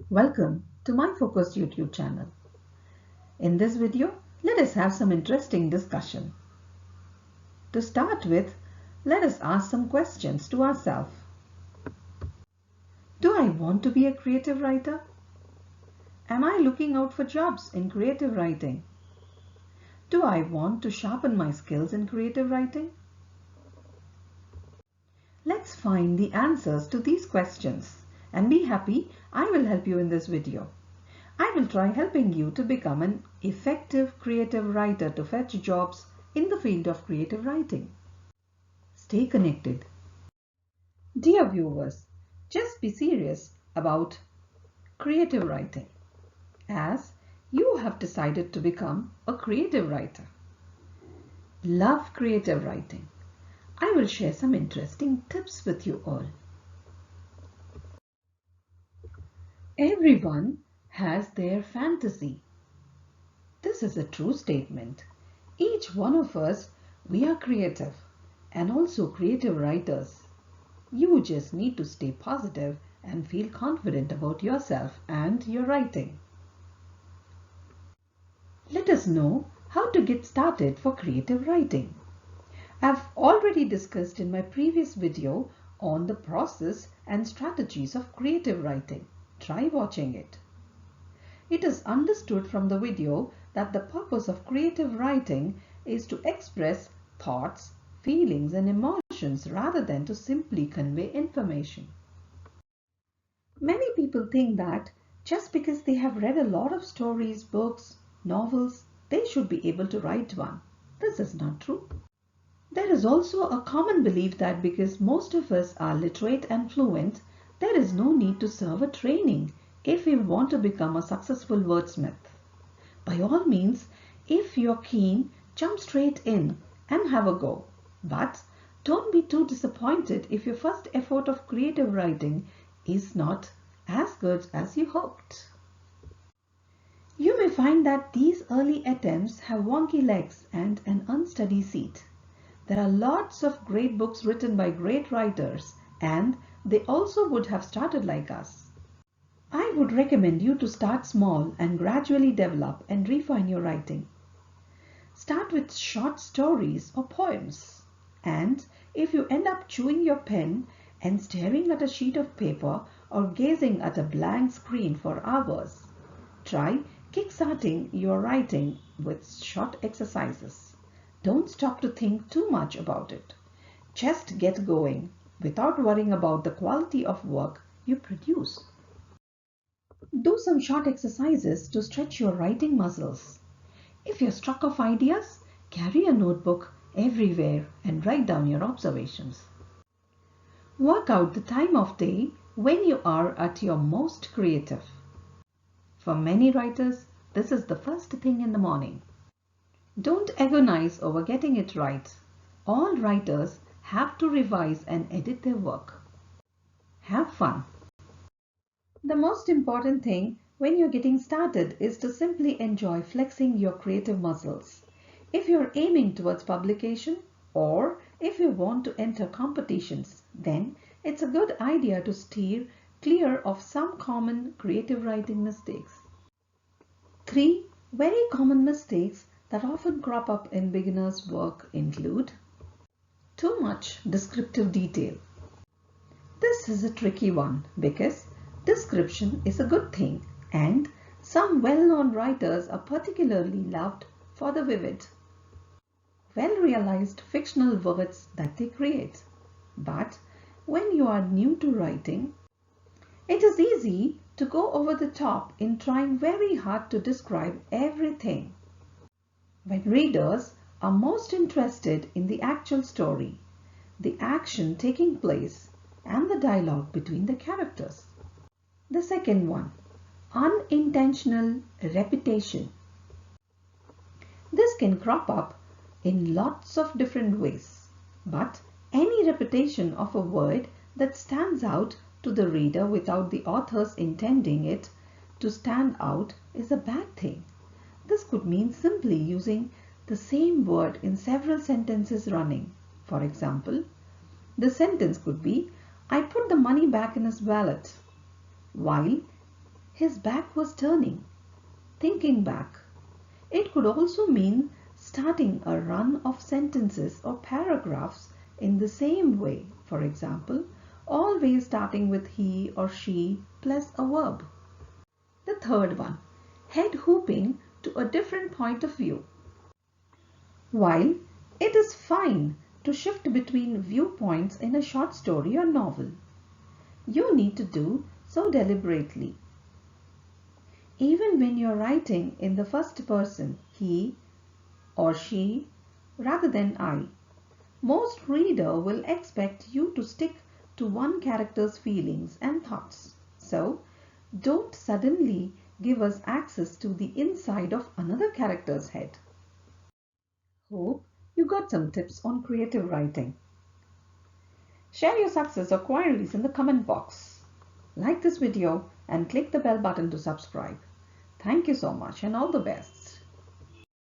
Welcome to Myfocus YouTube channel. In this video, let us have some interesting discussion. To start with, let us ask some questions to ourselves. Do I want to be a creative writer? Am I looking out for jobs in creative writing? Do I want to sharpen my skills in creative writing? Let's find the answers to these questions and be happy I will help you in this video. I will try helping you to become an effective creative writer to fetch jobs in the field of creative writing. Stay connected. Dear viewers, just be serious about creative writing as you have decided to become a creative writer. Love creative writing. I will share some interesting tips with you all. Everyone has their fantasy. This is a true statement. Each one of us, we are creative and also creative writers. You just need to stay positive and feel confident about yourself and your writing. Let us know how to get started for creative writing. I've already discussed in my previous video on the process and strategies of creative writing. Try watching it. It is understood from the video that the purpose of creative writing is to express thoughts, feelings and emotions rather than to simply convey information. Many people think that just because they have read a lot of stories, books, novels, they should be able to write one. This is not true. There is also a common belief that because most of us are literate and fluent, there is no need to serve a training if we want to become a successful wordsmith. By all means, if you're keen, jump straight in and have a go. But don't be too disappointed if your first effort of creative writing is not as good as you hoped. You may find that these early attempts have wonky legs and an unsteady seat. There are lots of great books written by great writers, and they also would have started like us. I would recommend you to start small and gradually develop and refine your writing. Start with short stories or poems. And if you end up chewing your pen and staring at a sheet of paper or gazing at a blank screen for hours, try kickstarting your writing with short exercises. Don't stop to think too much about it. Just get going without worrying about the quality of work you produce. Do some short exercises to stretch your writing muscles. If you're struck of ideas, carry a notebook everywhere and write down your observations. Work out the time of day when you are at your most creative. For many writers, this is the first thing in the morning. Don't agonize over getting it right. All writers have to revise and edit their work. Have fun. The most important thing when you're getting started is to simply enjoy flexing your creative muscles. If you're aiming towards publication or if you want to enter competitions, then it's a good idea to steer clear of some common creative writing mistakes. 3 very common mistakes that often crop up in beginners' work include too much descriptive detail. This is a tricky one because description is a good thing and some well-known writers are particularly loved for the vivid, well-realized fictional words that they create. But when you are new to writing, it is easy to go over the top in trying very hard to describe everything. When readers are most interested in the actual story, the action taking place, and the dialogue between the characters. The second one, unintentional repetition. This can crop up in lots of different ways, but any repetition of a word that stands out to the reader without the author's intending it to stand out is a bad thing. This could mean simply using the same word in several sentences running. For example, the sentence could be, I put the money back in his wallet, while his back was turning. Thinking back. It could also mean starting a run of sentences or paragraphs in the same way. For example, always starting with he or she plus a verb. The third one, head hooping to a different point of view. While it is fine to shift between viewpoints in a short story or novel, you need to do so deliberately. Even when you're writing in the first person, he or she, rather than I, most reader will expect you to stick to one character's feelings and thoughts. So, don't suddenly give us access to the inside of another character's head. Hope you got some tips on creative writing. Share your success or queries in the comment box. Like this video and click the bell button to subscribe. Thank you so much and all the best.